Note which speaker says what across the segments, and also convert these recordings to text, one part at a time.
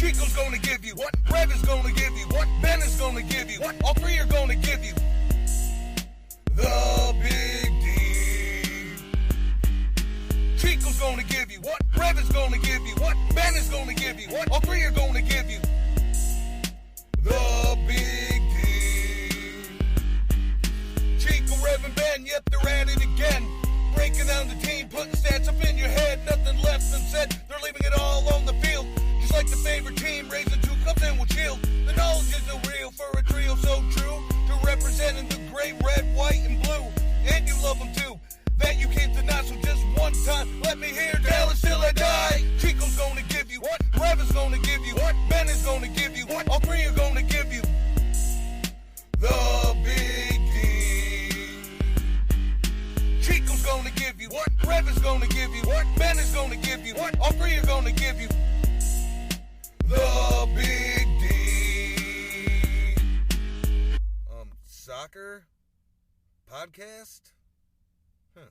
Speaker 1: Chico's gonna give you what? Rev is gonna give you what? Ben is gonna give you what? All three are gonna give you the Big D. Chico's gonna give you what? Rev is gonna give you what? Ben is gonna give you what? All three are gonna give you the Big D. Chico, Rev, and Ben, yep, they're at it again. Breaking down the team, putting stats up in your head. Nothing less than said, they're leaving it all on the field. Just like the favorite team, raising 2 cups and will chill. The knowledge is so real for a trio so true to representing the great red, white, and blue. And you love them too, that you can't deny. So just one time, let me hear Dallas till I die. Chico's gonna give you what? Rev is gonna give you what? Ben is gonna give you what? All three are gonna give you the Big D. Chico's gonna give you what? Rev is gonna give you what? Ben is gonna give you what? All three are gonna give you the Big D. Soccer? Podcast? Huh.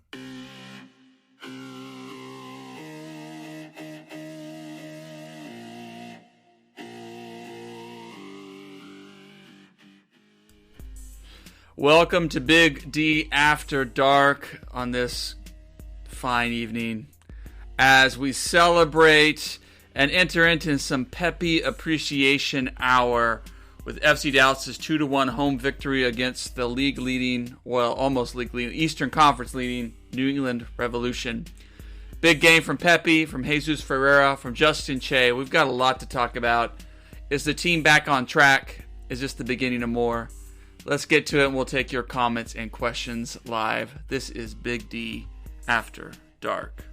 Speaker 2: Welcome to Big D After Dark on this fine evening as we celebrate and enter into some Pepi Appreciation Hour with FC Dallas's 2-1 home victory against the almost league leading, Eastern Conference leading New England Revolution. Big game from Pepi, from Jesus Ferreira, from Justin Che. We've got a lot to talk about. Is the team back on track? Is this the beginning of more? Let's get to it, and we'll take your comments and questions live. This is Big D After Dark.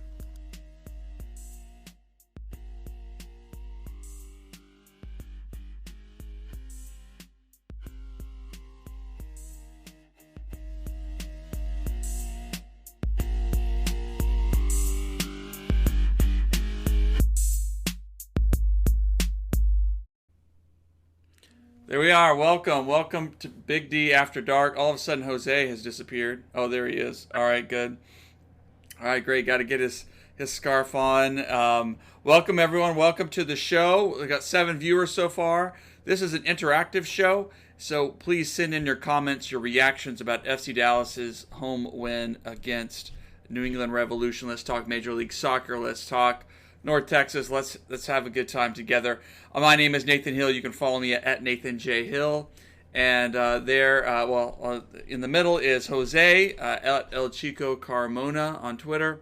Speaker 2: There we are. Welcome to Big D After Dark. All of a sudden, Jose has disappeared. Oh, there he is. All right, good. All right, great. Got to get his scarf on. Welcome, everyone. Welcome to the show. We got 7 viewers so far. This is an interactive show, so please send in your comments, your reactions about FC Dallas's home win against New England Revolution. Let's talk Major League Soccer. Let's talk North Texas. Let's have a good time together. My name is Nathan Hill. You can follow me at Nathan J. Hill. And in the middle is Jose at El Chico Carmona on Twitter.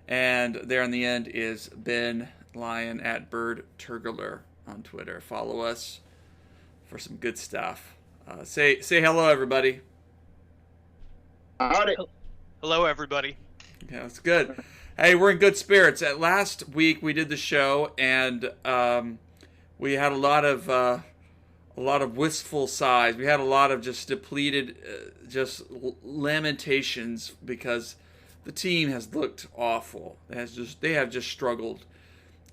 Speaker 2: And there in the end is Ben Lyon at Bird Turgler on Twitter. Follow us for some good stuff. Say hello, everybody.
Speaker 3: Howdy.
Speaker 4: Hello, everybody.
Speaker 2: Okay, that's good. Hey, we're in good spirits. Last week we did the show, and we had a lot of wistful sighs. We had a lot of just depleted, just lamentations because the team has looked awful. They have just struggled,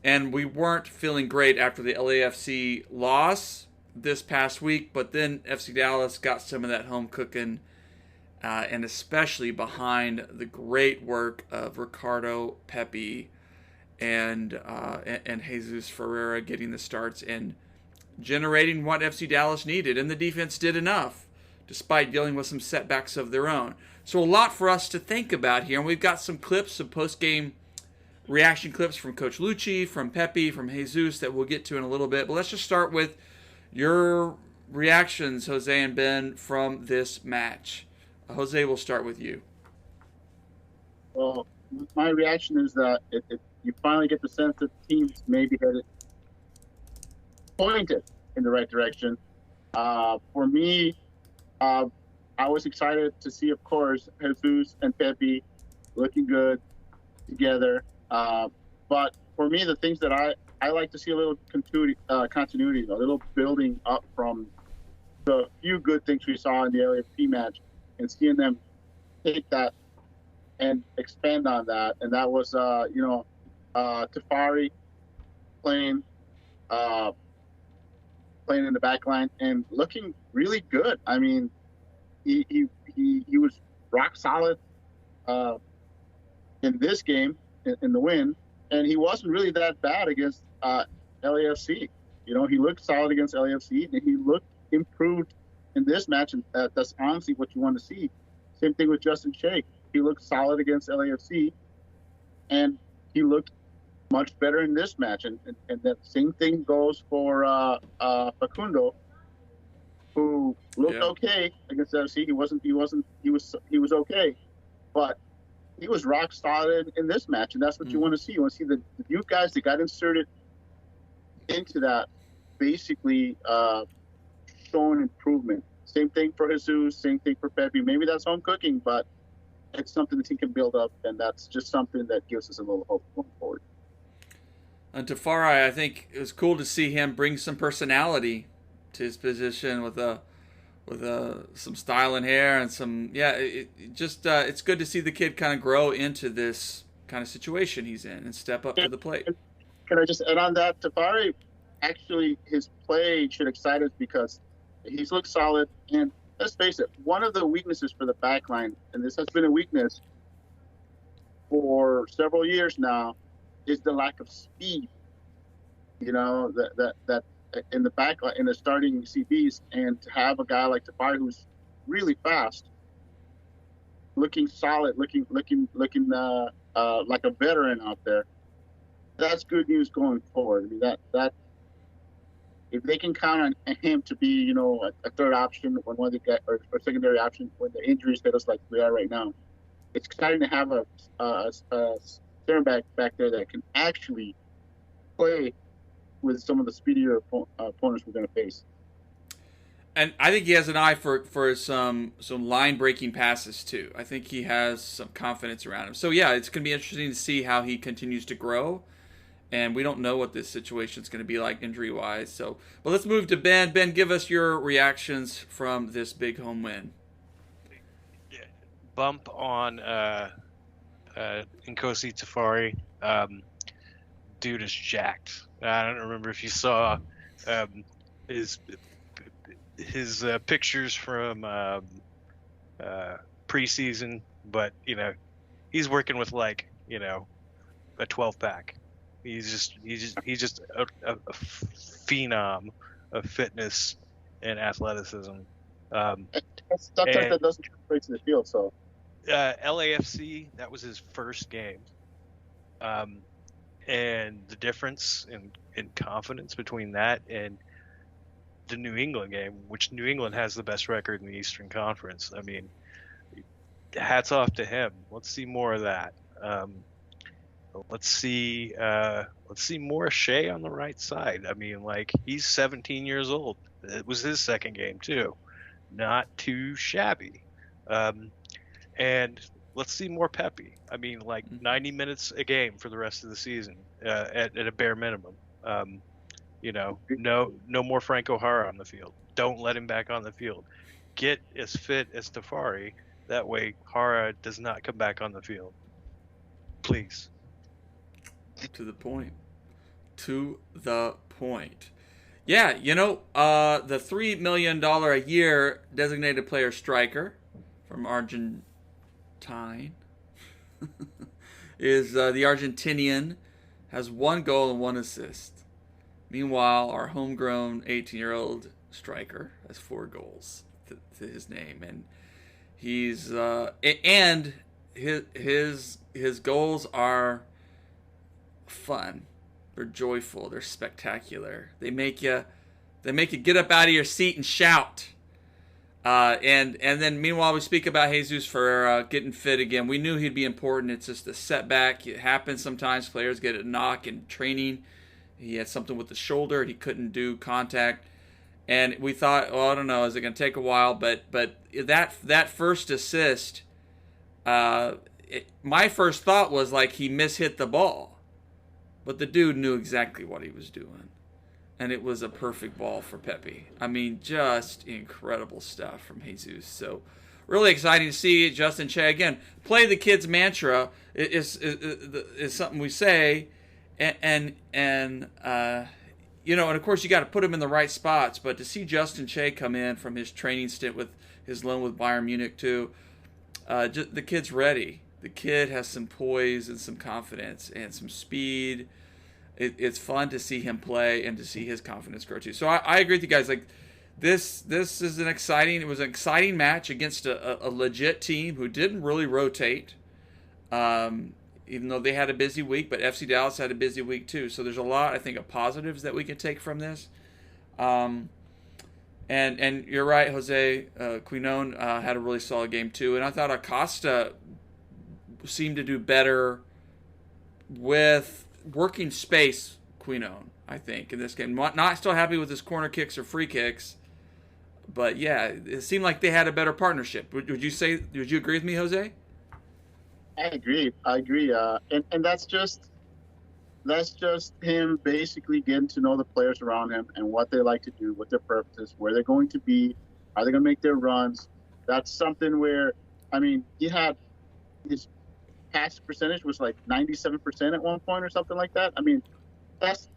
Speaker 2: and we weren't feeling great after the LAFC loss this past week. But then FC Dallas got some of that home cooking. And especially behind the great work of Ricardo Pepi and Jesus Ferreira getting the starts and generating what FC Dallas needed. And the defense did enough, despite dealing with some setbacks of their own. So a lot for us to think about here. And we've got some clips, some post-game reaction clips from Coach Lucci, from Pepi, from Jesus that we'll get to in a little bit. But let's just start with your reactions, Jose and Ben, from this match. Jose, we'll start with you.
Speaker 3: Well, my reaction is that you finally get the sense that the team's maybe headed pointed in the right direction. For me, I was excited to see, of course, Jesus and Pepi looking good together. But for me, the things that I like to see a little continuity, a little building up from the few good things we saw in the LAFC match, and seeing them take that and expand on that. And that was, Tafari playing in the back line and looking really good. I mean, he was rock solid in this game, in the win, and he wasn't really that bad against LAFC. You know, he looked solid against LAFC, and he looked improved in this match, and that's honestly what you want to see. Same thing with Justin Shea. He looked solid against LAFC, and he looked much better in this match. And that same thing goes for Facundo, who looked okay against LAFC. He was okay, but he was rock solid in this match, and that's what you want to see. You want to see the new guys that got inserted into that, basically showing improvement. Same thing for Jesus, same thing for Pepi. Maybe that's home cooking, but it's something the team can build up, and that's just something that gives us a little hope going forward.
Speaker 2: And Tafari, I think it was cool to see him bring some personality to his position with some style and hair and some it's good to see the kid kind of grow into this kind of situation he's in and step up to the plate.
Speaker 3: Can I just add on that? Tafari, actually, his play should excite us because he's looked solid. And let's face it, one of the weaknesses for the back line, and this has been a weakness for several years now, is the lack of speed. You know, that in the back line, in the starting CBs, and to have a guy like Tafari who's really fast, looking solid, looking like a veteran out there. That's good news going forward. I mean, that if they can count on him to be, you know, a third option when one of the or secondary option when the injuries hit us like we are right now, it's exciting to have a center back there that can actually play with some of the speedier opponents we're going to face.
Speaker 2: And I think he has an eye for some line breaking passes too. I think he has some confidence around him. So yeah, it's going to be interesting to see how he continues to grow. And we don't know what this situation is going to be like injury-wise. So, but let's move to Ben. Ben, give us your reactions from this big home win.
Speaker 4: Yeah. Bump on Nkosi Tafari. Dude is jacked. I don't remember if you saw his pictures from preseason, but you know, he's working with like, you know, a 12-pack. He's just a phenom of fitness and athleticism.
Speaker 3: Stuff like that doesn't translate to the field. So
Speaker 4: LAFC, that was his first game, and the difference in confidence between that and the New England game, which New England has the best record in the Eastern Conference. I mean, hats off to him. Let's see more of that. Let's see more Shea on the right side. I mean, like, he's 17 years old. It was his second game too. Not too shabby. And let's see more Pepi. I mean, like 90 minutes a game for the rest of the season at a bare minimum. You know, no more Franco Jara on the field. Don't let him back on the field. Get as fit as Tafari. That way Jara does not come back on the field. Please.
Speaker 2: To the point. Yeah, you know, the $3 million a year designated player striker from Argentine is the Argentinian, has 1 goal and 1 assist. Meanwhile, our homegrown 18-year-old striker has 4 goals to his name, and he's and his goals are fun. They're joyful. They're spectacular. They make you get up out of your seat and shout. And then meanwhile we speak about Jesus Ferreira getting fit again. We knew he'd be important. It's just a setback. It happens sometimes. Players get a knock in training. He had something with the shoulder. He couldn't do contact. And we thought, I don't know, is it going to take a while? But that first assist, my first thought was like he mishit the ball. But the dude knew exactly what he was doing. And it was a perfect ball for Pepi. I mean, just incredible stuff from Jesus. So, really exciting to see Justin Che again. Play the kid's mantra is something we say. And you know, and of course you got to put him in the right spots. But to see Justin Che come in from his training stint with his loan with Bayern Munich too, the kid's ready. The kid has some poise and some confidence and some speed. it's fun to see him play and to see his confidence grow too. So I agree with you guys. Like this is it was an exciting match against a legit team who didn't really rotate, even though they had a busy week. But FC Dallas had a busy week too. So there's a lot, I think, of positives that we can take from this. And you're right, Jose. Quinon had a really solid game too, and I thought Acosta seemed to do better with working space. Quinon, I think, in this game, not still happy with his corner kicks or free kicks, but yeah, it seemed like they had a better partnership. Would you agree with me, Jose?
Speaker 3: I agree. And that's just him basically getting to know the players around him and what they like to do, what their purpose is, where they're going to be, are they going to make their runs. That's something where, I mean, he had his pass percentage was like 97% at one point or something like that. I mean, that's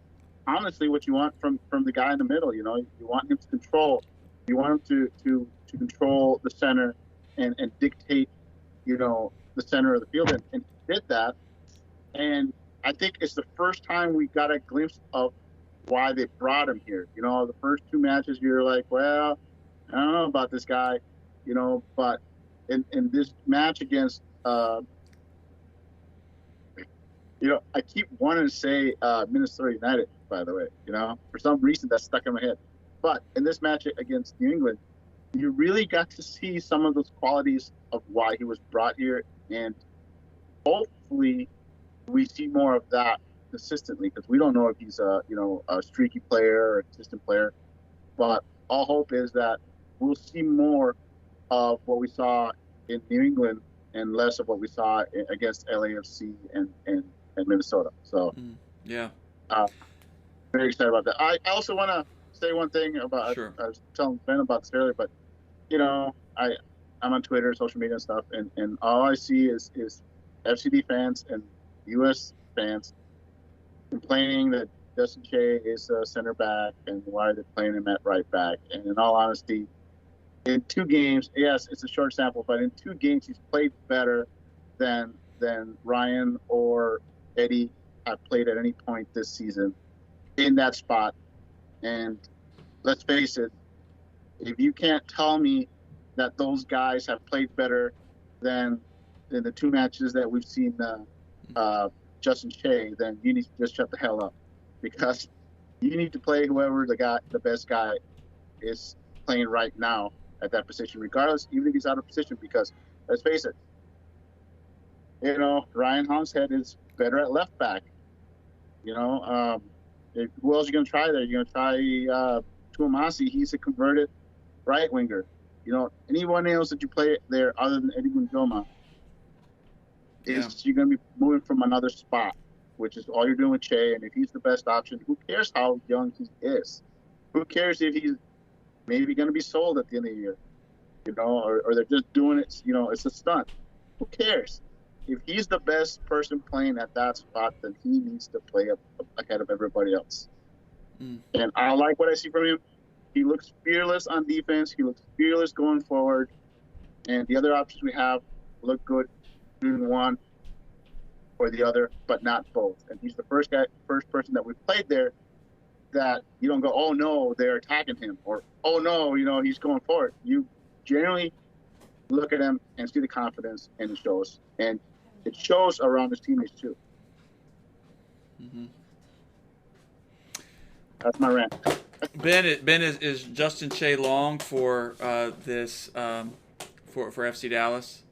Speaker 3: honestly what you want from the guy in the middle. You know, you want him to control. You want him to control the center and dictate, you know, the center of the field. And he did that. And I think it's the first time we got a glimpse of why they brought him here. You know, the first two matches, you're like, well, I don't know about this guy, you know, but in this match against, you know, I keep wanting to say Minnesota United, by the way, you know, for some reason that's stuck in my head. But in this match against New England, you really got to see some of those qualities of why he was brought here. And hopefully we see more of that consistently, because we don't know if he's a streaky player or a consistent player. But all hope is that we'll see more of what we saw in New England and less of what we saw against LAFC and Minnesota. So
Speaker 2: yeah,
Speaker 3: very excited about that. I also want to say one thing about,
Speaker 2: sure.
Speaker 3: I was telling Ben about this earlier, but you know, I'm on Twitter, social media and stuff, and all I see is FCD fans and U.S. fans complaining that Justin Che is a center back and why they're playing him at right back. And in all honesty, in 2 games, yes, it's a short sample, but in 2 games he's played better than Ryan or Eddie have played at any point this season in that spot. And let's face it, if you can't tell me that those guys have played better than in the 2 matches that we've seen Justin Che, then you need to just shut the hell up, because you need to play whoever the best guy is playing right now at that position, regardless, even if he's out of position. Because let's face it, you know, Ryan Hogshead is better at left back. You know, who else are you going to try there? You're going to try Tuamasi. He's a converted right winger. You know, anyone else that you play there other than Eddie Mundoma is you're going to be moving from another spot, which is all you're doing with Che. And if he's the best option, who cares how young he is? Who cares if he's maybe going to be sold at the end of the year? You know, or they're just doing it, you know, it's a stunt. Who cares? If he's the best person playing at that spot, then he needs to play up ahead of everybody else. And I like what I see from him. He looks fearless on defense. He looks fearless going forward. And the other options we have look good doing one or the other, but not both. And he's the first person that we played there that you don't go, oh no, they're attacking him, or oh no, you know, he's going forward. You generally look at him and see the confidence, and it shows. And it shows around his teammates too. That's my rant.
Speaker 2: Ben, is Justin Che long for this for FC Dallas?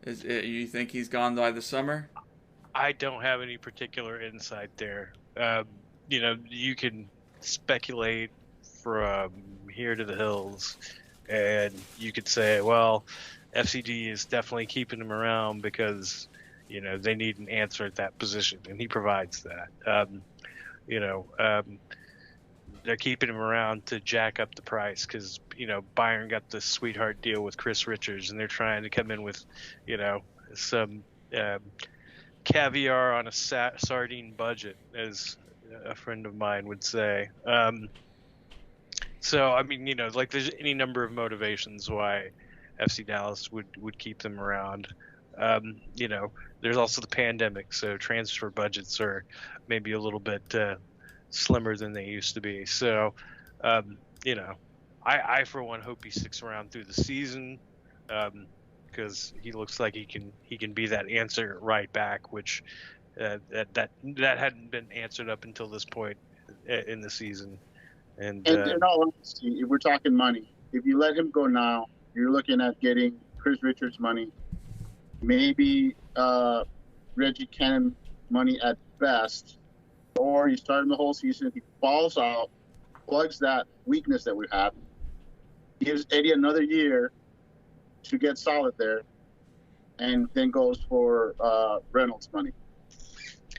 Speaker 2: You think he's gone by the summer?
Speaker 4: I don't have any particular insight there. You know, you can speculate from here to the hills, and you could say, well, FCD is definitely keeping him around because, you know, they need an answer at that position, and he provides that. They're keeping him around to jack up the price because, you know, Bayern got the sweetheart deal with Chris Richards, and they're trying to come in with, you know, some caviar on a sardine budget, as a friend of mine would say. So, I mean, you know, like there's any number of motivations why FC Dallas would keep them around. There's also the pandemic, so transfer budgets are maybe a little bit slimmer than they used to be. So, I for one hope he sticks around through the season, because he looks like he can be that answer right back, which that hadn't been answered up until this point in the season. And
Speaker 3: in all honesty, if we're talking money, if you let him go now, you're looking at getting Chris Richards money, maybe Reggie Cannon money at best, or you start him the whole season. He falls out, plugs that weakness that we have, gives Eddie another year to get solid there, and then goes for Reynolds money.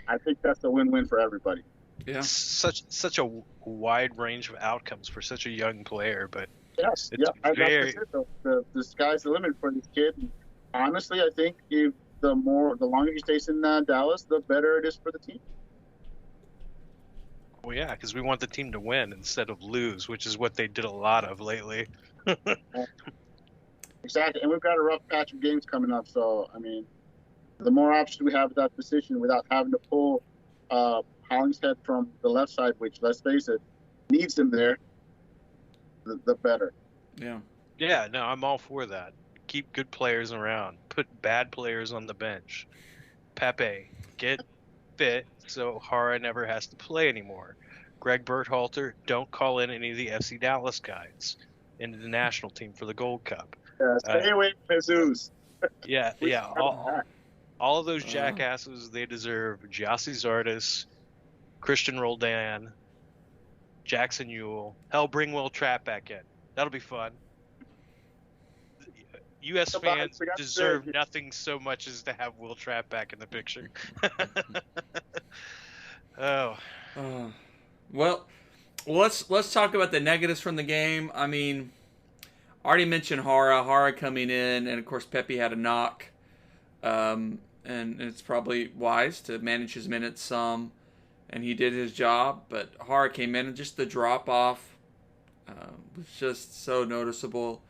Speaker 3: I think that's a win-win for everybody.
Speaker 2: Yeah.
Speaker 4: Such a wide range of outcomes for such a young player, but
Speaker 3: yes, the sky's the limit for this kid. And honestly, I think if the longer he stays in Dallas, the better it is for the team.
Speaker 4: Well, yeah, because we want the team to win instead of lose, which is what they did a lot of lately.
Speaker 3: Exactly, and we've got a rough patch of games coming up. So, I mean, the more options we have at that position without having to pull Hollingshead from the left side, which, let's face it, needs him there, the better.
Speaker 2: Yeah.
Speaker 4: Yeah, no, I'm all for that. Keep good players around. Put bad players on the bench. Pepe, get fit so Hara never has to play anymore. Greg Berhalter, don't call in any of the FC Dallas guys into the national team for the Gold Cup.
Speaker 3: Yeah, stay away from Jesus.
Speaker 4: Yeah. All of those jackasses, they deserve Gyasi Zardes, Christian Roldan, Jackson Ewell. Hell, bring Will Trapp back in. That'll be fun. U.S. fans deserve nothing so much as to have Will Trapp back in the picture.
Speaker 2: Well, let's talk about the negatives from the game. I mean, I already mentioned Hara coming in, and of course Pepi had a knock, and it's probably wise to manage his minutes some, and he did his job. But Hara came in, and just the drop off was just so noticeable.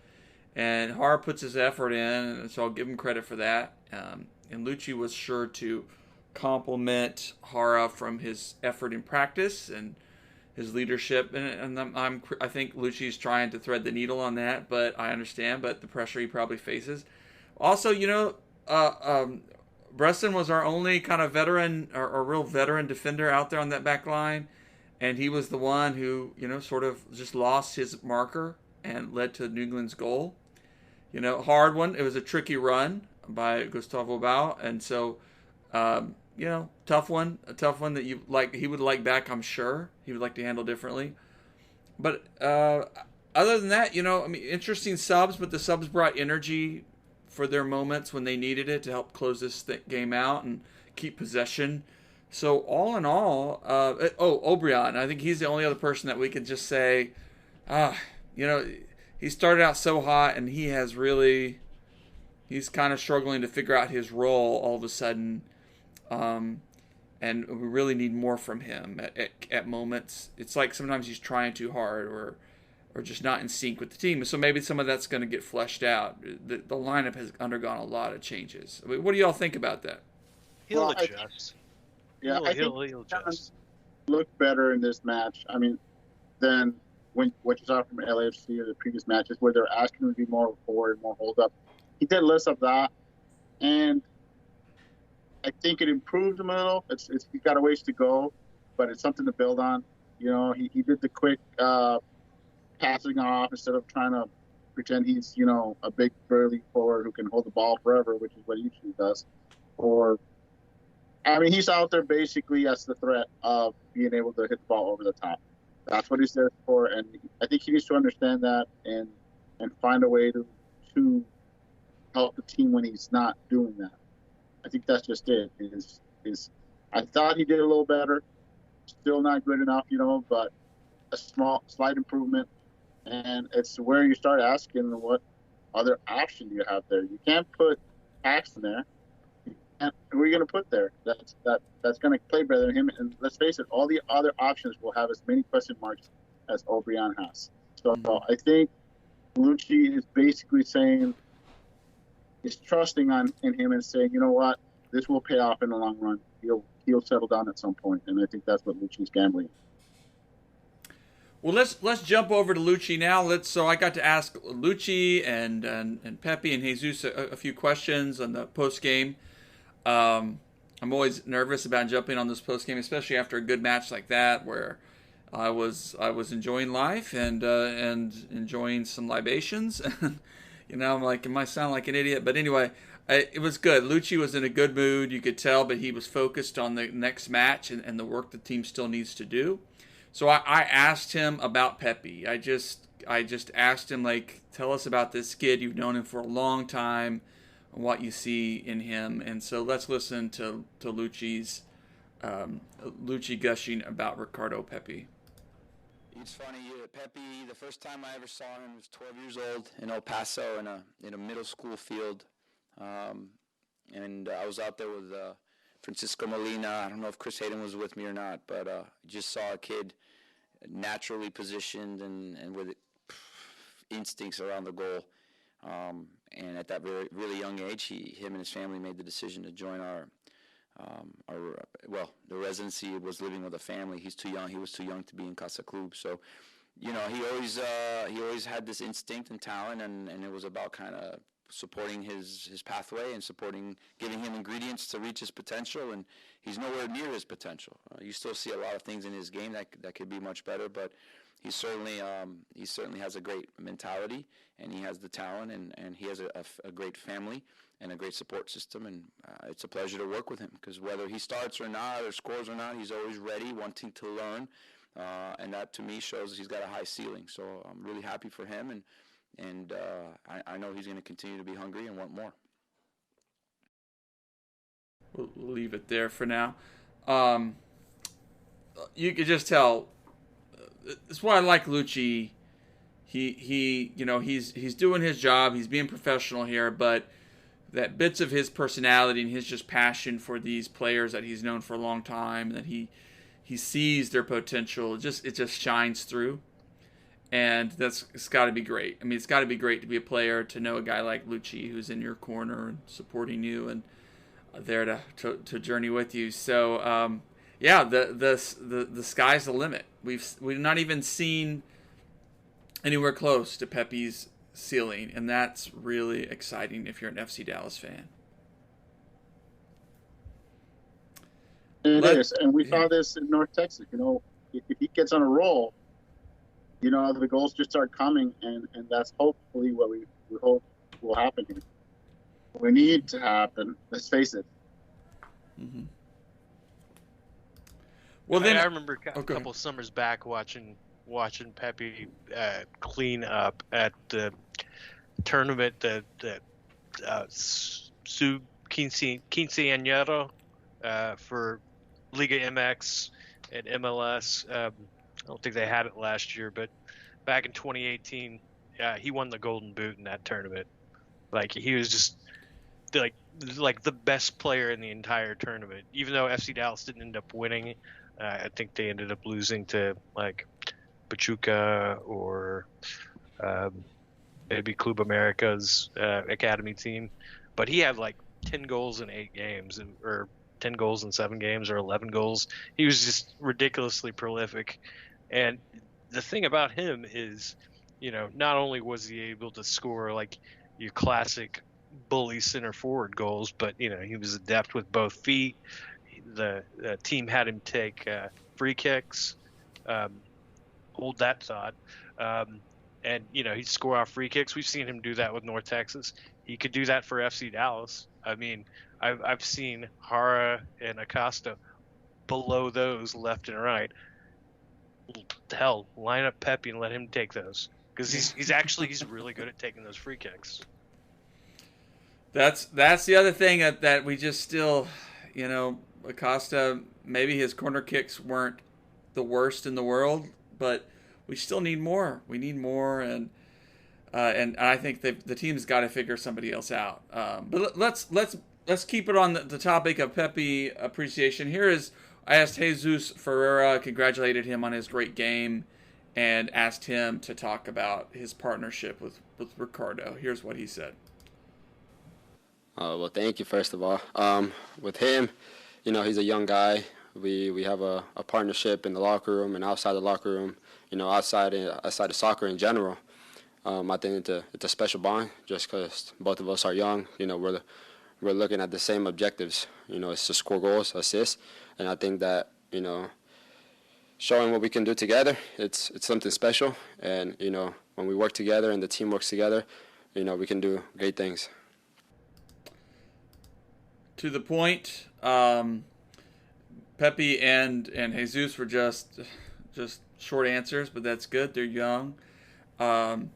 Speaker 2: And Hara puts his effort in, and so I'll give him credit for that. And Lucci was sure to compliment Hara from his effort in practice and his leadership. And I think Lucci's trying to thread the needle on that, but I understand. But the pressure he probably faces. Also, Bresson was our only kind of veteran or real veteran defender out there on that back line, and he was the one who sort of just lost his marker and led to New England's goal. Hard one. It was a tricky run by Gustavo Bau, and so, tough one. A tough one that he would like back, I'm sure. He would like to handle differently. But other than that, interesting subs, but the subs brought energy for their moments when they needed it to help close this game out and keep possession. So all in all, Obrian, I think he's the only other person that we can just say, he started out so hot, and he's kind of struggling to figure out his role all of a sudden. And we really need more from him at moments. It's like sometimes he's trying too hard or just not in sync with the team. So maybe some of that's going to get fleshed out. The lineup has undergone a lot of changes. I mean, what do y'all think about that?
Speaker 4: He'll adjust.
Speaker 3: I think he'll adjust. Look better in this match. I mean, than what you saw from LAFC or the previous matches where they're asking him to be more forward, more hold up. He did less of that, and I think it improved him a little. He's got a ways to go, but it's something to build on. He did the quick passing off instead of trying to pretend he's a big burly forward who can hold the ball forever, which is what he usually does. He's out there basically as the threat of being able to hit the ball over the top. That's what he's there for, and I think he needs to understand that and find a way to help the team when he's not doing that. I think that's just it. I thought he did a little better. Still not good enough, but a slight improvement. And it's where you start asking what other option do you have there. You can't put Paxton there. Who are you going to put there? That's going to play better than him. And let's face it, all the other options will have as many question marks as Obrian has. So I think Lucci is basically saying, is trusting in him and saying, you know what, this will pay off in the long run. He'll settle down at some point, and I think that's what Lucci's gambling.
Speaker 2: Well, let's jump over to Lucci now. So I got to ask Lucci and Pepi and Jesus a few questions on the post game. I'm always nervous about jumping on this post game, especially after a good match like that, where I was enjoying life and enjoying some libations. I'm like, am I sound like an idiot? But anyway, it was good. Lucci was in a good mood, you could tell, but he was focused on the next match and the work the team still needs to do. So I asked him about Pepi. I just asked him, like, tell us about this kid. You've known him for a long time, and what you see in him. And so let's listen to Lucci gushing about Ricardo Pepi.
Speaker 5: It's funny, Pepi, the first time I ever saw him, he was 12 years old in El Paso in a middle school field. And I was out there with Francisco Molina. I don't know if Chris Hayden was with me or not, but just saw a kid naturally positioned and with instincts around the goal. And at that really young age, him and his family made the decision to join the residency. Was living with a family. He's too young. He was too young to be in Casa Club. So, he always had this instinct and talent, and it was about kind of supporting his pathway and giving him ingredients to reach his potential. And he's nowhere near his potential. You still see a lot of things in his game that could be much better, but he certainly has a great mentality, and he has the talent, and he has a great family and a great support system, and it's a pleasure to work with him, because whether he starts or not, or scores or not, he's always ready, wanting to learn, and that to me shows he's got a high ceiling. So I'm really happy for him, and I know he's going to continue to be hungry and want more.
Speaker 2: We'll leave it there for now. You could just tell. That's why I like Lucci. He's doing his job. He's being professional here, but that bits of his personality and his just passion for these players that he's known for a long time, that he sees their potential. It just shines through, and it's got to be great. I mean, it's got to be great to be a player, to know a guy like Lucci who's in your corner and supporting you and there to journey with you. So yeah, the sky's the limit. We've not even seen anywhere close to Pepi's ceiling, and that's really exciting if you're an FC Dallas fan.
Speaker 3: It is, and we saw this in North Texas. If he gets on a roll, the goals just start coming, and that's hopefully what we hope will happen here. We need to happen. Let's face it.
Speaker 2: Mm-hmm. Well, then
Speaker 4: I remember a couple of summers back watching Pepi clean up at the tournament, the Sub Quinceañero for Liga MX and MLS. I don't think they had it last year, but back in 2018, he won the Golden Boot in that tournament. Like, he was just like the best player in the entire tournament. Even though FC Dallas didn't end up winning, I think they ended up losing to like Pachuca or maybe Club America's academy team. But he had like 10 goals in 8 games, or 10 goals in 7 games, or 11 goals. He was just ridiculously prolific. And the thing about him is, not only was he able to score like your classic bully center forward goals, but he was adept with both feet. The team had him take free kicks. Hold that thought. And he'd score off free kicks. We've seen him do that with North Texas. He could do that for FC Dallas. I mean, I've seen Jara and Acosta below those left and right. Hell, line up Pepi and let him take those, because he's really good at taking those free kicks.
Speaker 2: That's the other thing that we just still, Acosta, maybe his corner kicks weren't the worst in the world, but we still need more. We need more, and I think the team's got to figure somebody else out. But let's keep it on the topic of Pepi appreciation. I asked Jesus Ferreira, congratulated him on his great game, and asked him to talk about his partnership with Ricardo. Here's what he said.
Speaker 6: Well, thank you, first of all. With him, he's a young guy. We have a partnership in the locker room and outside the locker room, outside of soccer in general. I think it's a special bond just because both of us are young. We're looking at the same objectives. It's to score goals, assists, and I think that, showing what we can do together, it's something special. And, when we work together and the team works together, we can do great things.
Speaker 2: To the point, Pepi and Jesus were just short answers, but that's good. They're young. But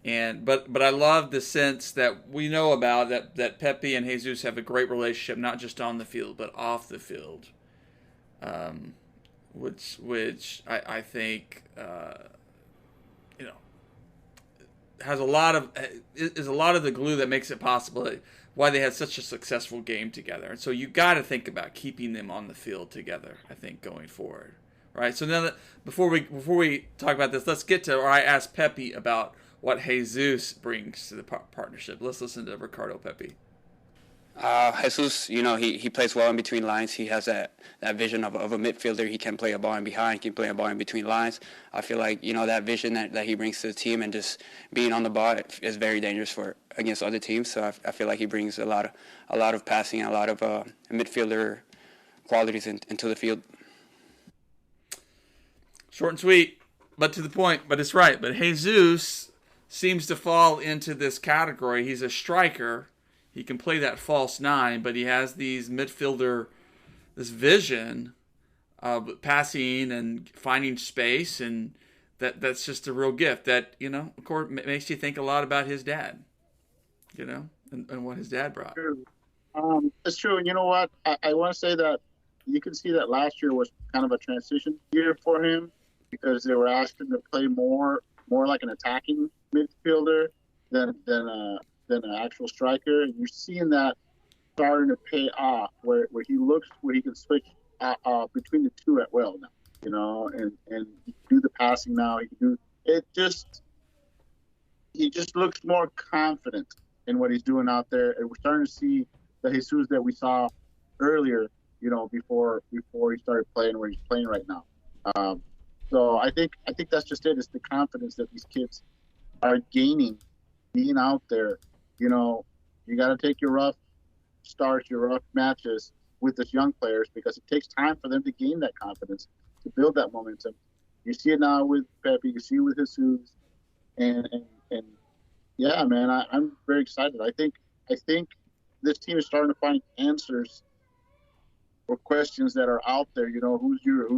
Speaker 2: I love the sense that we know about that Pepi and Jesus have a great relationship, not just on the field but off the field, which I think has a lot of the glue that makes it possible why they had such a successful game together. And so you got to think about keeping them on the field together, I think, going forward, right? So now before we talk about this, let's get to, or I asked Pepi about what Jesus brings to the partnership. Let's listen to Ricardo Pepi.
Speaker 7: Jesus, he plays well in between lines. He has that vision of a midfielder. He can play a ball in behind, he can play a ball in between lines. I feel like, that vision that he brings to the team and just being on the ball is very dangerous against other teams. So I feel like he brings a lot of passing and a lot of midfielder qualities into the field.
Speaker 2: Short and sweet, but to the point, but it's right. But Jesus seems to fall into this category. He's a striker. He can play that false nine, but he has this vision of passing and finding space, and that's just a real gift that, of course, makes you think a lot about his dad, and what his dad brought.
Speaker 3: It's true. And you know what? I want to say that you can see that last year was kind of a transition year for him because they were asking him to play more like an attacking midfielder than an actual striker. And you're seeing that starting to pay off where he can switch between the two at will now, and he can do the passing now. He can do it. He just looks more confident in what he's doing out there, and we're starting to see the Jesus that we saw earlier, before he started playing where he's playing right now. So I think that's just it. It's the confidence that these kids are gaining, being out there. You got to take your rough starts, your rough matches with these young players because it takes time for them to gain that confidence, to build that momentum. You see it now with Pepi, you see it with Jesus, and yeah, man, I'm very excited. I think this team is starting to find answers for questions that are out there. Who's your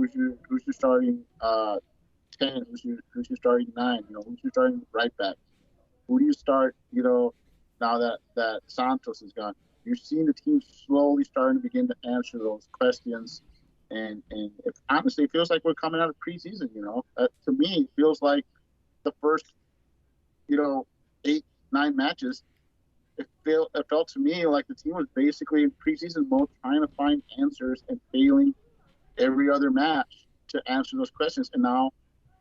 Speaker 3: starting 10? Who's your starting 9? Who's your starting right back? Who do you start? Now that Santos is gone, you're seeing the team slowly starting to begin to answer those questions, and honestly, it feels like we're coming out of preseason. To me, it feels like the first 8-9 matches. It felt to me like the team was basically in preseason mode, trying to find answers and failing every other match to answer those questions. And now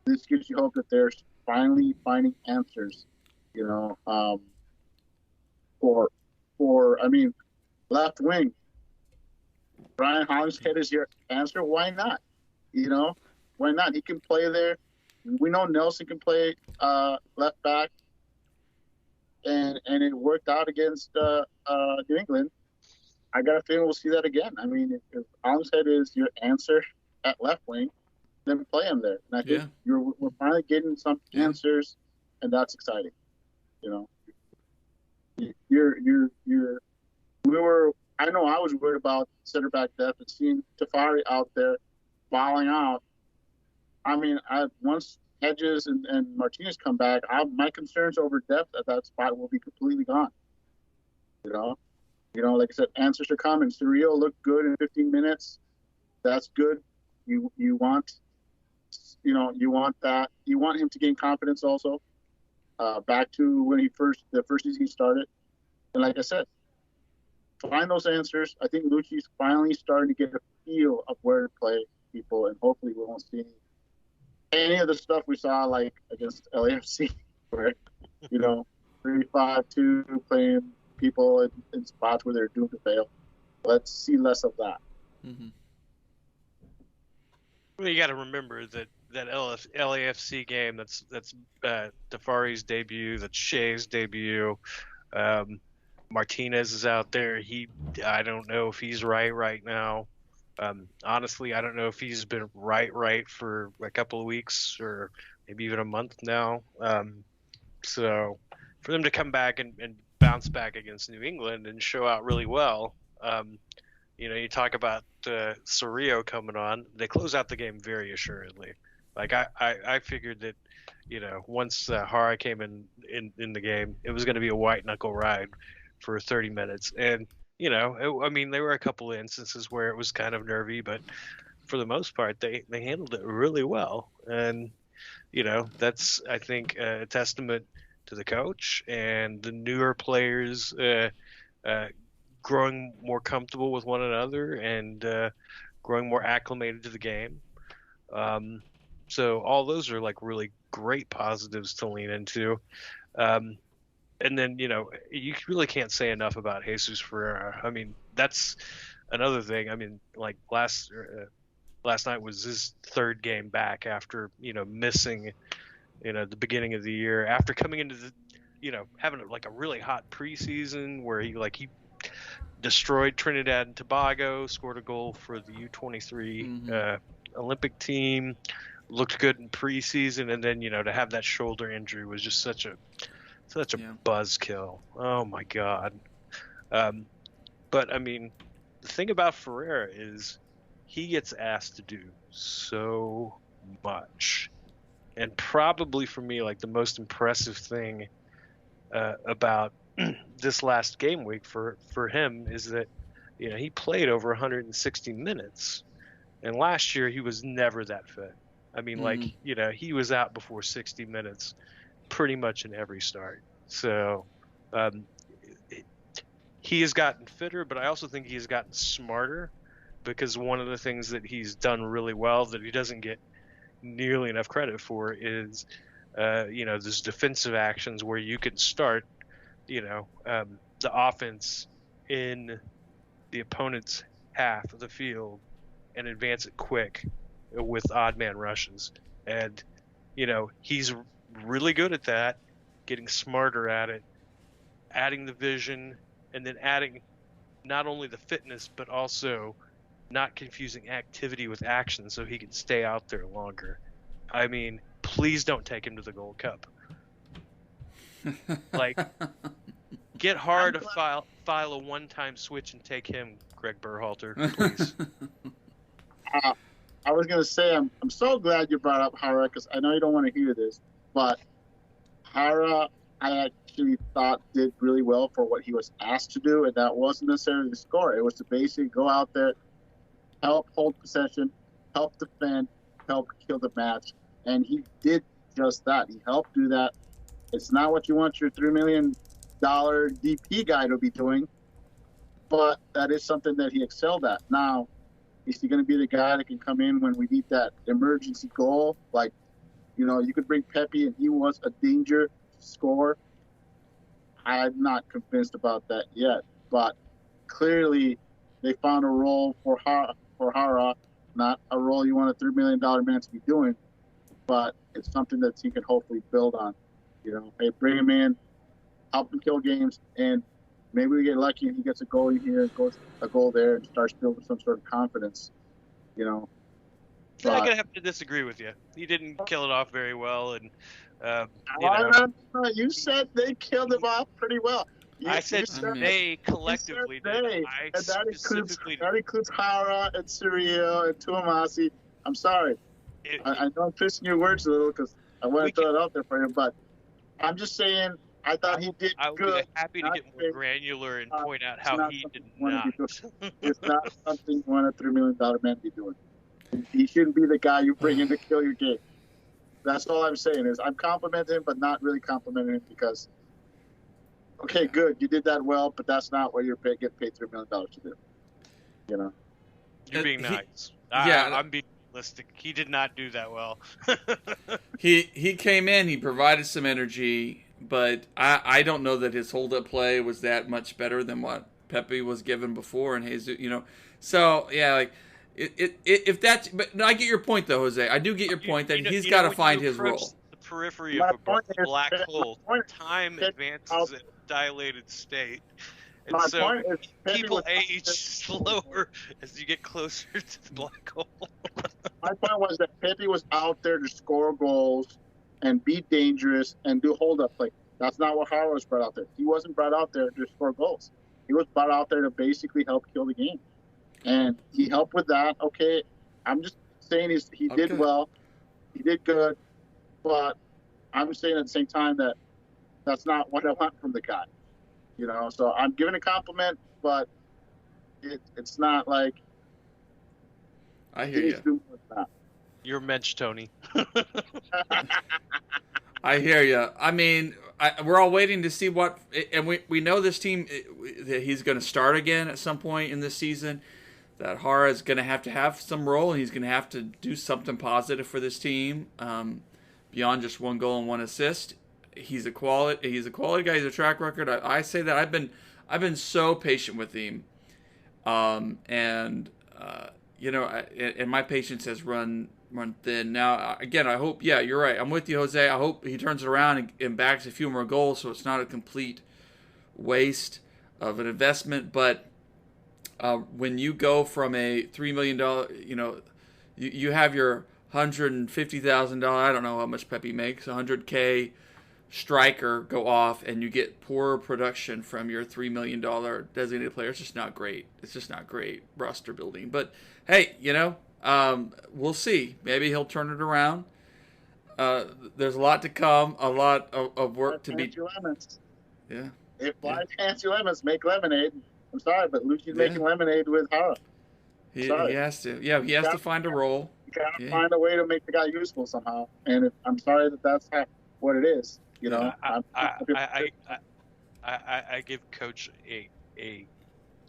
Speaker 3: this gives you hope that they're finally finding answers. For left wing, Brian Hollingshead is your answer. Why not? Why not? He can play there. We know Nelson can play left back, and it worked out against New England. I got a feeling we'll see that again. If Hollingshead is your answer at left wing, then play him there. And I think we're finally getting some answers, and that's exciting. I know I was worried about center back depth and seeing Tafari out there balling out. Once Hedges and Martinez come back, my concerns over depth at that spot will be completely gone. Like I said, answers are coming. Surreal looked good in 15 minutes. That's good. You want that. You want him to gain confidence also. Back to when the first season he started. And like I said, find those answers. I think Lucci's finally starting to get a feel of where to play people, and hopefully we won't see any of the stuff we saw like against LAFC, where 3-5-2 playing people in spots where they're doomed to fail. Let's see less of that.
Speaker 2: Mm-hmm.
Speaker 4: Well, you got to remember that LAFC game. That's Tafari's debut. That's Shea's debut. Martinez is out there. I don't know if he's right now. Honestly, I don't know if he's been right for a couple of weeks or maybe even a month now. So for them to come back and bounce back against New England and show out really well, you talk about Cerrillo coming on. They close out the game very assuredly. Like I figured that, once Hara came in the game, it was going to be a white knuckle ride for 30 minutes. And, there were a couple of instances where it was kind of nervy, but for the most part, they handled it really well. And, that's, I think, a testament to the coach and the newer players growing more comfortable with one another and growing more acclimated to the game. So all those are like really great positives to lean into. And then, you really can't say enough about Jesus Ferreira. I mean, that's another thing. I mean, like last night was his third game back after, missing, the beginning of the year, after coming into the, having like a really hot preseason where he destroyed Trinidad and Tobago, scored a goal for the U23 Olympic team, looked good in preseason, and then to have that shoulder injury was just such a buzzkill. Oh my God. But I mean, the thing about Ferreira is he gets asked to do so much, and probably for me, like the most impressive thing about this last game week for him is that he played over 160 minutes, and last year he was never that fit. I mean, he was out before 60 minutes pretty much in every start. So he has gotten fitter, but I also think he has gotten smarter, because one of the things that he's done really well that he doesn't get nearly enough credit for is those defensive actions where you can start the offense in the opponent's half of the field and advance it quick with odd man rushes. And, he's really good at that, getting smarter at it, adding the vision, and then adding not only the fitness, but also not confusing activity with action so he can stay out there longer. I mean, please don't take him to the Gold Cup. Like, get hard to file a one-time switch and take him, Greg Berhalter, please.
Speaker 3: I was going to say, I'm so glad you brought up Hara, because I know you don't want to hear this, but Hara, I actually thought did really well for what he was asked to do, and that wasn't necessarily to score. It was to basically go out there, help hold possession, help defend, help kill the match, and he did just that. He helped do that. It's not what you want your $3 million DP guy to be doing, but that is something that he excelled at. Now, is he going to be the guy that can come in when we need that emergency goal? Like, you could bring Pepi and he was a danger to score. I'm not convinced about that yet, but clearly they found a role for Hara, not a role you want a $3 million man to be doing, but it's something that he can hopefully build on. Hey, bring him in, help him kill games, and maybe we get lucky and he gets a goal in here, goes a goal there, and starts building some sort of confidence.
Speaker 4: I'm gonna have to disagree with you. He didn't kill it off very well, and
Speaker 3: you said they killed him off pretty well.
Speaker 4: I said they collectively did.
Speaker 3: That includes Hara and Cerrillo and Tuamasi. I'm sorry. I know I'm twisting your words a little because I want to throw it out there for you, but I'm just saying I thought he did
Speaker 4: I would
Speaker 3: good.
Speaker 4: be happy to get more granular and point out how he did not.
Speaker 3: It's not something you want a $3 million man to be doing. He shouldn't be the guy you bring in to kill your game. That's all I'm saying is I'm complimenting him, but not really complimenting him because, okay, good, you did that well, but that's not what you're getting paid $3 million to do.
Speaker 4: You're being nice. I'm being realistic. He did not do that well.
Speaker 2: He came in, he provided some energy, but I don't know that his hold-up play was that much better than what Pepe was given before, and Jesus, So yeah, like if that's, but no, I get your point though, Jose. I do get your point that he's got to find his role.
Speaker 4: The periphery
Speaker 3: My
Speaker 4: of a
Speaker 3: point is-
Speaker 4: black hole,
Speaker 3: my point is-
Speaker 4: time advances at a dilated state. And
Speaker 3: My
Speaker 4: so
Speaker 3: point is, Pepe
Speaker 4: people
Speaker 3: was-
Speaker 4: age slower as you get closer to the black hole.
Speaker 3: My point was that Pepe was out there to score goals and be dangerous and do hold-up play. That's not what Howard was brought out there. He wasn't brought out there to score goals. He was brought out there to basically help kill the game. And he helped with that. Okay, I'm just saying he did well. He did good. But I'm saying at the same time that that's not what I want from the guy. So I'm giving a compliment, but it's not like
Speaker 2: I hear you.
Speaker 4: You're mensch, Tony.
Speaker 2: I hear you. I mean, we're all waiting to see what, and we know this team that he's going to start again at some point in this season. That Hara is going to have some role, and he's going to have to do something positive for this team beyond just 1 goal and 1 assist. He's a quality guy. He's a track record. I say that I've been so patient with him, and my patience has run thin. Now, again, I hope. Yeah, you're right. I'm with you, Jose. I hope he turns it around and backs a few more goals, so it's not a complete waste of an investment. But when you go from a $3 million, you have your $150,000. I don't know how much Pepe makes. $100K striker go off, and you get poor production from your $3 million designated player. It's just not great. It's just not great roster building. But hey, we'll see. Maybe he'll turn it around. There's a lot to come. A lot of work to be.
Speaker 3: Lemons.
Speaker 2: Yeah.
Speaker 3: If life hands you lemons, make lemonade. I'm sorry, but Lucci's making lemonade with Hara.
Speaker 2: He has to. Yeah, he has to find a role.
Speaker 3: You gotta find a way to make the guy useful somehow. And I'm sorry that's what it is.
Speaker 4: I give Coach a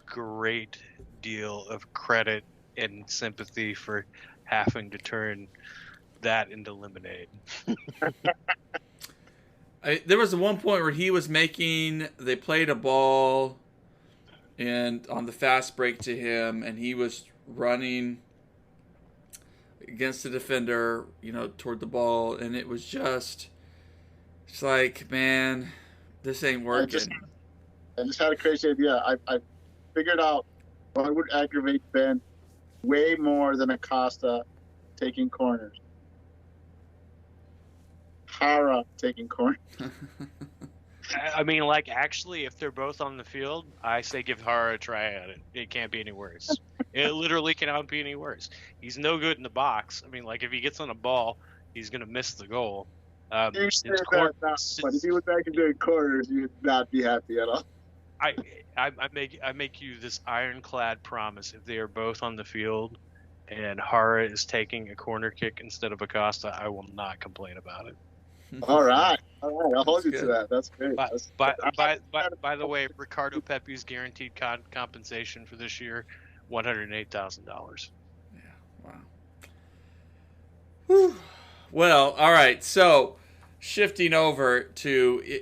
Speaker 4: great deal of credit and sympathy for having to turn that into lemonade.
Speaker 2: There was one point where he was they played a ball and on the fast break to him, and he was running against the defender, toward the ball, and it was it's like, man, this ain't working.
Speaker 3: I just had a crazy idea. I figured out what would aggravate Ben way more than Acosta taking corners. Hara taking corners.
Speaker 4: I mean, like, actually, if they're both on the field, I say give Hara a try at it. It can't be any worse. It literally cannot be any worse. He's no good in the box. I mean, like, if he gets on a ball, he's going to miss the goal.
Speaker 3: You say that now, but if he was back and doing corners, you'd not be happy at all.
Speaker 4: I make you this ironclad promise: if they are both on the field and Hara is taking a corner kick instead of Acosta, I will not complain about it.
Speaker 3: All right. I'll hold you to that. That's great.
Speaker 4: By the way, Ricardo Pepi's guaranteed compensation for this year, $108,000.
Speaker 2: Yeah. Wow. Whew. Well, all right. So, shifting over to,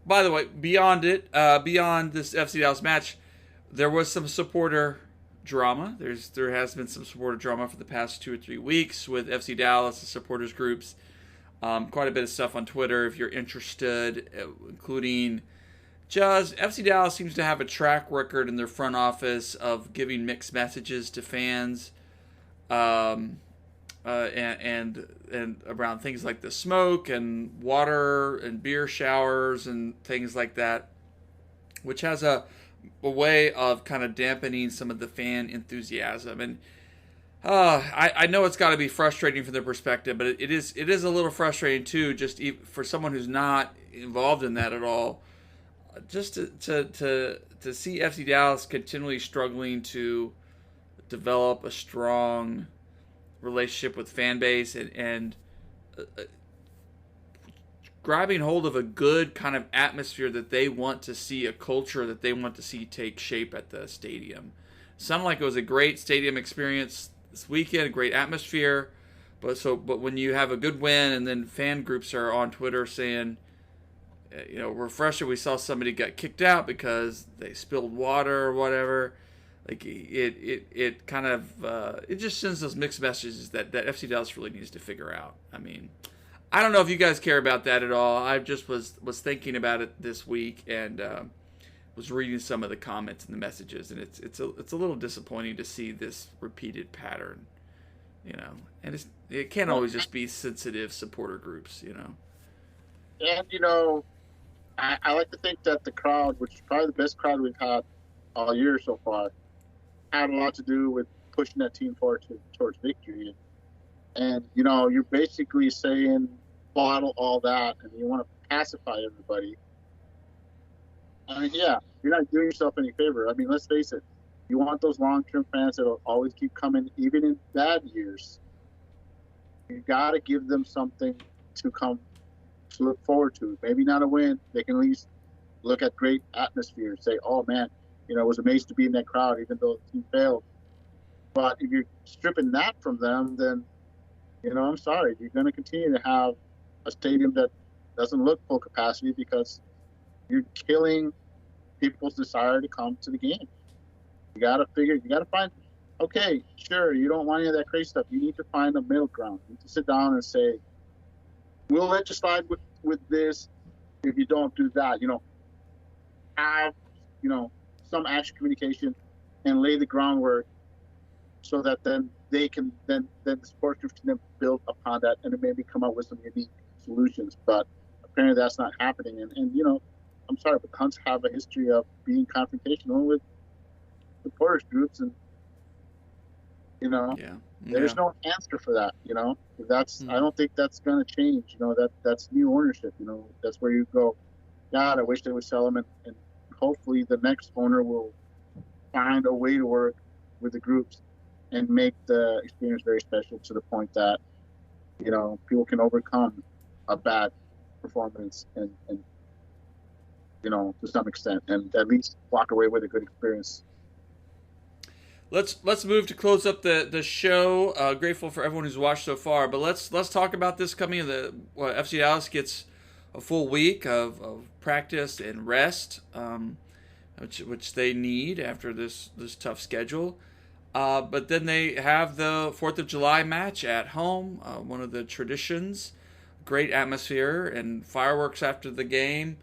Speaker 2: by the way, beyond this FC Dallas match, there was some supporter drama. There has been some supporter drama for the past 2 or 3 weeks with FC Dallas and supporters groups. Quite a bit of stuff on Twitter if you're interested, including just FC Dallas seems to have a track record in their front office of giving mixed messages to fans, and around things like the smoke and water and beer showers and things like that, which has a way of kind of dampening some of the fan enthusiasm. And I know it's got to be frustrating from their perspective, but it is a little frustrating too, just for someone who's not involved in that at all. Just to see FC Dallas continually struggling to develop a strong relationship with fan base and grabbing hold of a good kind of atmosphere that they want to see, a culture that they want to see take shape at the stadium. Sounded like it was a great stadium experience this weekend, great atmosphere, but when you have a good win and then fan groups are on Twitter saying, we're frustrated. We saw somebody got kicked out because they spilled water or whatever. Like it kind of it just sends those mixed messages that FC Dallas really needs to figure out. I mean, I don't know if you guys care about that at all. I just was thinking about it this week and was reading some of the comments and the messages, and it's a little disappointing to see this repeated pattern. And it can't always just be sensitive supporter groups.
Speaker 3: And I like to think that the crowd, which is probably the best crowd we've had all year so far, had a lot to do with pushing that team forward towards victory. And you're basically saying bottle all that, and you want to pacify everybody. I mean, yeah, you're not doing yourself any favor. I mean, let's face it. You want those long-term fans that will always keep coming, even in bad years. You got to give them something to come to look forward to. Maybe not a win. They can at least look at great atmosphere and say, oh, man, it was amazing to be in that crowd, even though the team failed. But if you're stripping that from them, then, I'm sorry. You're going to continue to have a stadium that doesn't look full capacity because you're killing people's desire to come to the game. You got to find, okay, sure, you don't want any of that crazy stuff. You need to find a middle ground. You need to sit down and say, we'll let you slide with this if you don't do that. Have, some action communication and lay the groundwork so that then they can, then the sports groups can then build upon that and then maybe come up with some unique solutions. But apparently that's not happening. And I'm sorry, but the Hunts have a history of being confrontational with supporters groups, and there's no answer for that. I don't think that's going to change. That's new ownership. That's where you go, God, I wish they would sell them, and hopefully the next owner will find a way to work with the groups and make the experience very special to the point that people can overcome a bad performance and to some extent, and at least walk away with a good experience.
Speaker 2: Let's move to close up the show. Grateful for everyone who's watched so far, but let's talk about this coming. FC Dallas gets a full week of practice and rest, which they need after this tough schedule. But then they have the 4th of July match at home, one of the traditions. Great atmosphere and fireworks after the game.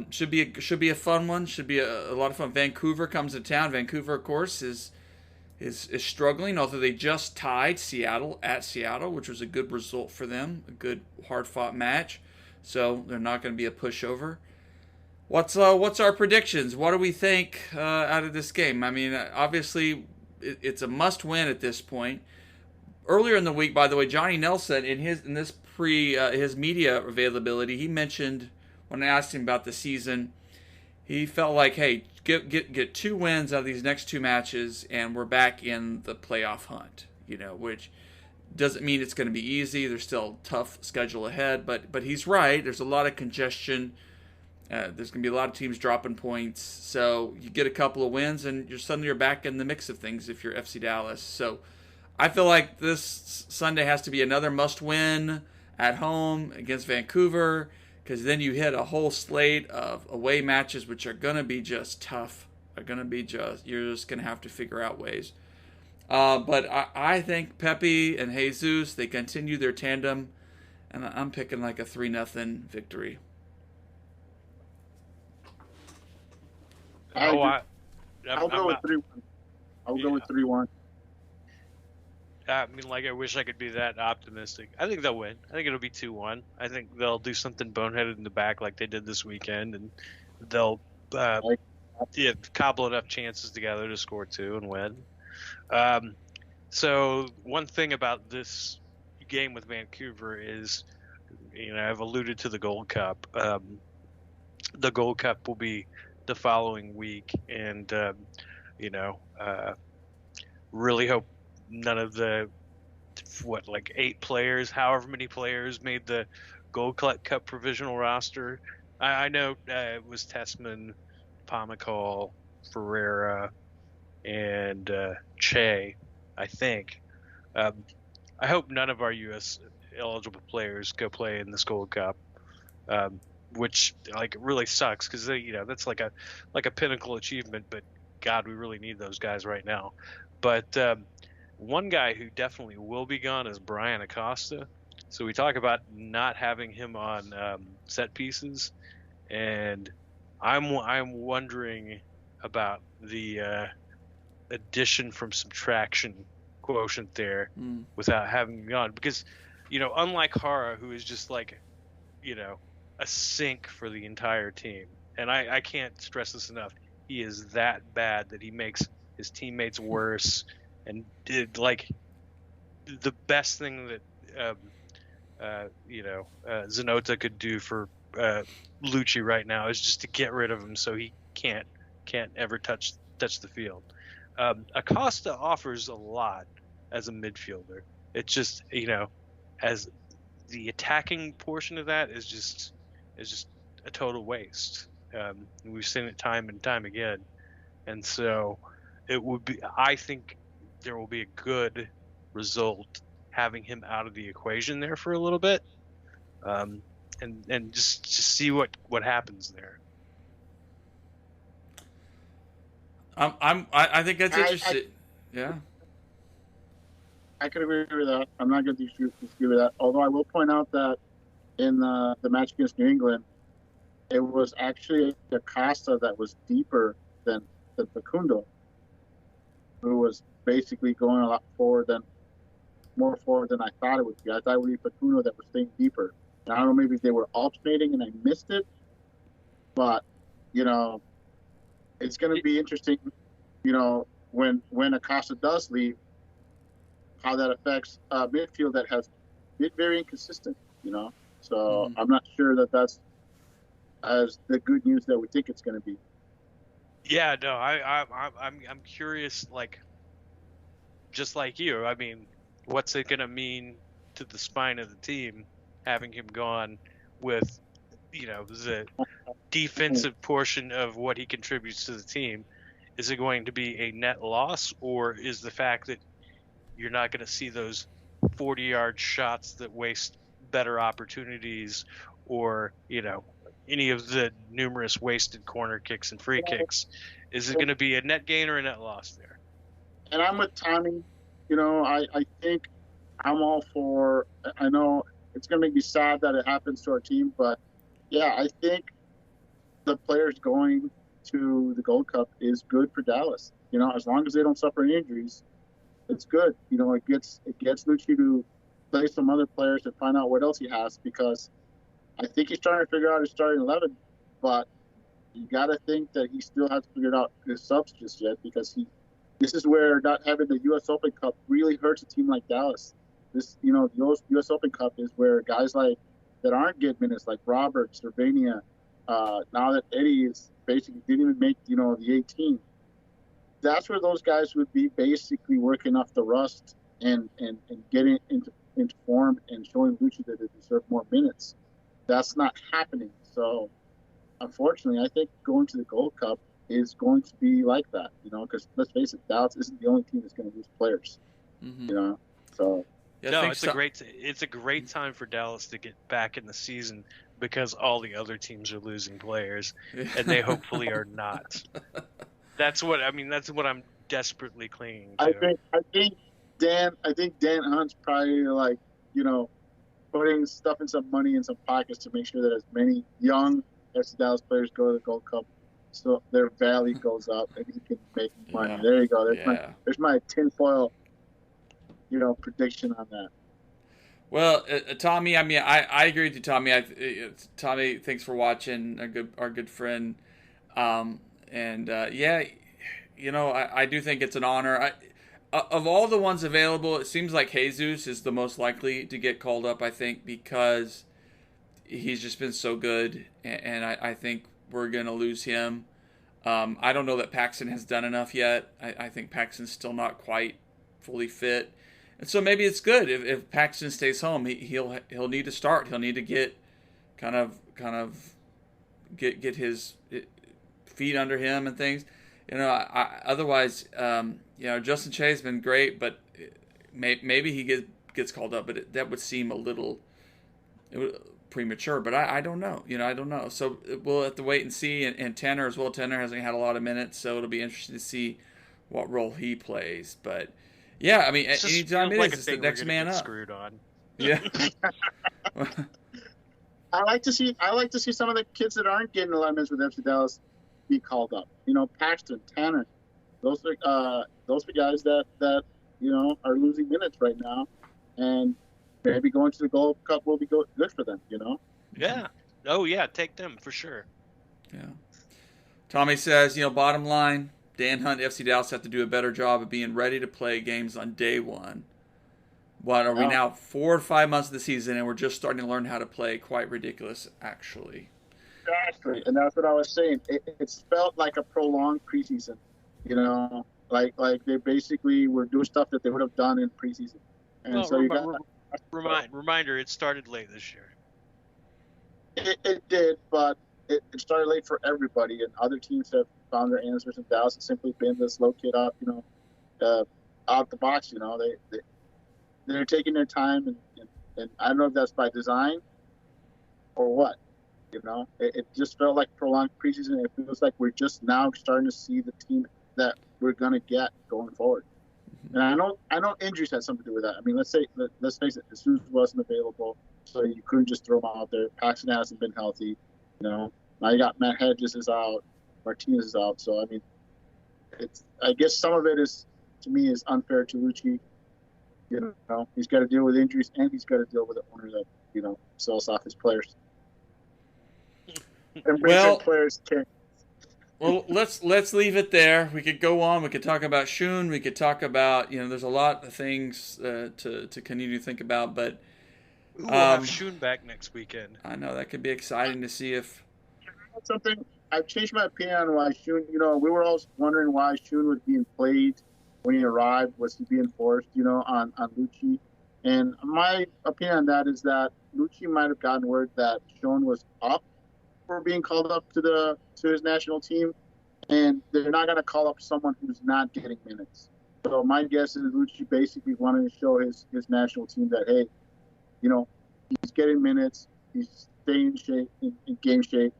Speaker 2: Should be a fun one. Should be a lot of fun. Vancouver comes to town. Vancouver, of course, is struggling, although they just tied Seattle at Seattle, which was a good result for them. A good hard-fought match. So they're not going to be a pushover. What's our predictions? What do we think out of this game? I mean, obviously, it's a must-win at this point. Earlier in the week, by the way, Johnny Nelson in his media availability, he mentioned, when I asked him about the season, he felt like, hey, get 2 wins out of these next 2 matches, and we're back in the playoff hunt. Which doesn't mean it's going to be easy. There's still a tough schedule ahead, but he's right. There's a lot of congestion. There's going to be a lot of teams dropping points. So you get a couple of wins, and you're back in the mix of things if you're FC Dallas. So I feel like this Sunday has to be another must-win at home against Vancouver, because then you hit a whole slate of away matches, which are going to be just tough. You're just going to have to figure out ways. But I think Pepi and Jesus, they continue their tandem, and I'm picking like a 3-0 victory.
Speaker 3: I'll go with 3-1. I'll go with 3-1.
Speaker 4: I mean, I wish I could be that optimistic. I think they'll win. I think it'll be 2-1. I think they'll do something boneheaded in the back like they did this weekend, and they'll cobble enough chances together to score 2 and win. So one thing about this game with Vancouver is, I've alluded to the Gold Cup. The Gold Cup will be the following week, and really hope none of the 8 players, however many players made the Gold Cup provisional roster. I know it was Tessman, Pomacall, Ferreira, and Che, I think. I hope none of our U.S. eligible players go play in this Gold Cup. which like really sucks because that's like a pinnacle achievement. But God, we really need those guys right now. But one guy who definitely will be gone is Brian Acosta. So we talk about not having him on set pieces, and I'm wondering about the addition from subtraction quotient there without having him on, because unlike Hara, who is just like a sink for the entire team, and I can't stress this enough, he is that bad that he makes his teammates worse, and did like the best thing that Zanota could do for Lucci right now is just to get rid of him so he can't ever touch the field. Acosta offers a lot as a midfielder. It's just as the attacking portion of that is just a total waste. We've seen it time and time again, and so it would be. I think there will be a good result having him out of the equation there for a little bit, and just see what happens there.
Speaker 2: I think that's interesting. Yeah.
Speaker 3: I could agree with that. I'm not going to disagree with that. Although I will point out that in the match against New England, it was actually Acosta that was deeper than Facundo, who was basically going a lot more forward than I thought it would be. I thought it would be Facundo that was staying deeper. And I don't know, maybe they were alternating and I missed it, but it's going to be interesting, when Acosta does leave, how that affects midfield that has been very inconsistent, So I'm not sure that that's as the good news that we think it's going to be.
Speaker 4: Yeah, no, I'm curious, like, just like you. I mean, what's it going to mean to the spine of the team having him gone with, the defensive portion of what he contributes to the team? Is it going to be a net loss, or is the fact that you're not going to see those 40-yard shots that waste better opportunities, or any of the numerous wasted corner kicks and free kicks? Is it going to be a net gain or a net loss there?
Speaker 3: And I'm with Tommy. I think I'm all for. I know it's going to make me sad that it happens to our team, but yeah, I think the players going to the Gold Cup is good for Dallas. As long as they don't suffer any injuries, it's good. It gets Lucci to play some other players and find out what else he has, because I think he's trying to figure out his starting 11, but you got to think that he still hasn't figured out his subs just yet, because this is where not having the U.S. Open Cup really hurts a team like Dallas. The U.S. Open Cup is where guys that aren't getting minutes, like Roberts, Urbania, now that Eddie is basically didn't even make the 18. That's where those guys would be basically working off the rust and getting into form and showing Lucci that they deserve more minutes. That's not happening. So, unfortunately, I think going to the Gold Cup is going to be like that, because let's face it, Dallas isn't the only team that's going to lose players, So.
Speaker 4: Yeah, no, it's a great time for Dallas to get back in the season, because all the other teams are losing players, and they hopefully are not. That's what I'm desperately clinging to.
Speaker 3: I think Dan Hunt's probably putting stuff in some money in some pockets to make sure that as many young FC Dallas players go to the Gold Cup, so their value goes up and he can make money. Yeah. There you go. There's my tinfoil, prediction on that.
Speaker 2: Well, Tommy, I agree with you, Tommy. Tommy, thanks for watching. Our good friend. I do think it's an honor. Of all the ones available, it seems like Jesus is the most likely to get called up, I think, because he's just been so good, and I think we're going to lose him. I don't know that Paxton has done enough yet. I think Paxton's still not quite fully fit. And so maybe it's good if Paxton stays home. He'll need to start. He'll need to get kind of get his feet under him and things. Otherwise, Justin Che's been great, but maybe he gets called up. But that would seem premature, but I don't know. I don't know. So we'll have to wait and see. And Tanner as well. Tanner hasn't had a lot of minutes, so it'll be interesting to see what role he plays. But yeah, I mean, anytime it's the next man up.
Speaker 4: Screwed on.
Speaker 2: Yeah.
Speaker 3: I like to see some of the kids that aren't getting a lot of minutes with FC Dallas be called up. Paxton, Tanner, those are the guys that are losing minutes right now, and maybe going to the Gold Cup will be good for them.
Speaker 4: Yeah. Oh yeah, take them for sure.
Speaker 2: Yeah. Tommy says, bottom line, Dan Hunt, FC Dallas have to do a better job of being ready to play games on day one. What are we now 4 or 5 months of the season, and we're just starting to learn how to play? Quite ridiculous, actually.
Speaker 3: Exactly, and that's what I was saying. It's felt like a prolonged preseason. Like they basically were doing stuff that they would have done in preseason. And so you got
Speaker 4: reminder. It started late this year.
Speaker 3: It did, but it started late for everybody, and other teams have found their answers. And Dallas has simply been the slow kid out the box. They're taking their time, and I don't know if that's by design or what. It just felt like prolonged preseason. It feels like we're just now starting to see the team that we're gonna get going forward. And I know injuries had something to do with that. I mean, let's face it, Jesus wasn't available, so you couldn't just throw him out there. Paxton hasn't been healthy. Now you got Matt Hedges is out, Martinez is out. So I mean, I guess some of it is, to me, is unfair to Lucci. He's got to deal with injuries, and he's got to deal with the owner that sells off his players and brings in players.
Speaker 2: Well, let's leave it there. We could go on. We could talk about Shun. We could talk about there's a lot of things to continue to think about. But
Speaker 4: we'll have Shun back next weekend.
Speaker 2: I know that could be exciting to see if
Speaker 3: something. I've changed my opinion on why Shun. We were always wondering why Shun was being played when he arrived. Was he being forced? On Lucci. And my opinion on that is that Lucci might have gotten word that Shun was up for being called up to his national team, and they're not going to call up someone who's not getting minutes. So my guess is Lucci basically wanted to show his national team that, hey, he's getting minutes, he's staying in shape, in game shape,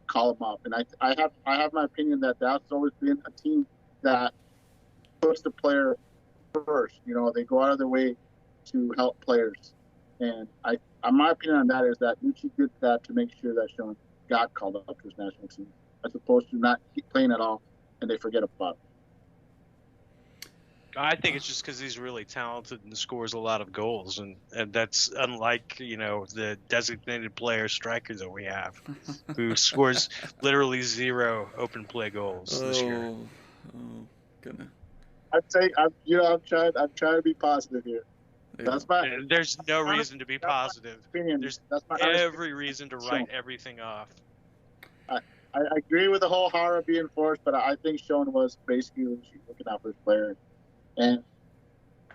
Speaker 3: call him up. And I have my opinion that that's always been a team that puts the player first. They go out of their way to help players. And my opinion on that is that Lucci did that to make sure that Sean got called up to his national team, as opposed to not playing at all and they forget about it.
Speaker 4: I think it's just because he's really talented and scores a lot of goals, and that's unlike the designated player striker that we have, who scores literally 0 open play goals this year.
Speaker 2: Oh, goodness.
Speaker 3: I'd say I'm trying to be positive here.
Speaker 2: Yeah.
Speaker 4: There's no reason to be positive. There's every reason to write
Speaker 3: Sean.
Speaker 4: everything off.
Speaker 3: I agree with the whole Hara being forced, but I think Sean was basically looking out for his player. And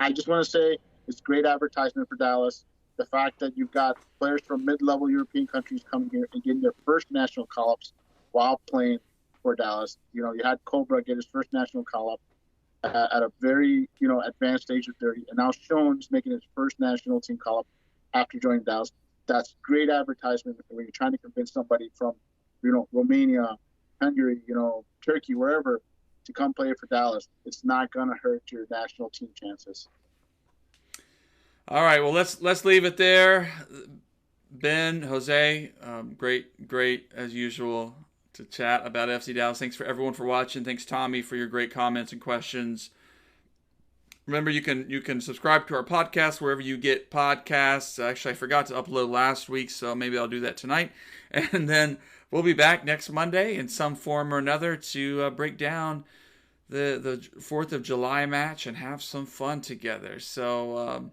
Speaker 3: I just want to say it's great advertisement for Dallas. The fact that you've got players from mid-level European countries coming here and getting their first national call-ups while playing for Dallas. You had Cobra get his first national call-up at a very, advanced age of 30. And now Sean's making his first national team call-up after joining Dallas. That's great advertisement when you're trying to convince somebody from, Romania, Hungary, Turkey, wherever, to come play for Dallas. It's not going to hurt your national team chances.
Speaker 2: All right, well, let's leave it there. Ben, Jose, great as usual to chat about FC Dallas. Thanks for everyone for watching. Thanks, Tommy, for your great comments and questions. Remember, you can subscribe to our podcast wherever you get podcasts. Actually, I forgot to upload last week, so maybe I'll do that tonight. And then we'll be back next Monday in some form or another to break down the 4th of July match and have some fun together. So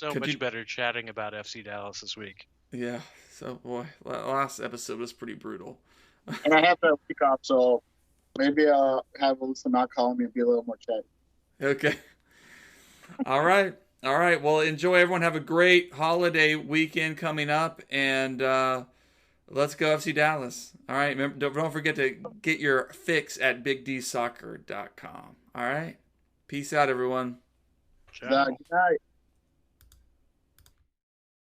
Speaker 4: much better chatting about FC Dallas this week.
Speaker 2: Yeah. So, boy, last episode was pretty brutal.
Speaker 3: And I have that week off, so maybe I'll have Alyssa not call me and be a little more chatty.
Speaker 2: Okay. All right. Well, enjoy, everyone. Have a great holiday weekend coming up, and let's go FC Dallas. All right. Remember, don't forget to get your fix at bigdsoccer.com. All right. Peace out, everyone.
Speaker 4: Ciao.
Speaker 3: Good night.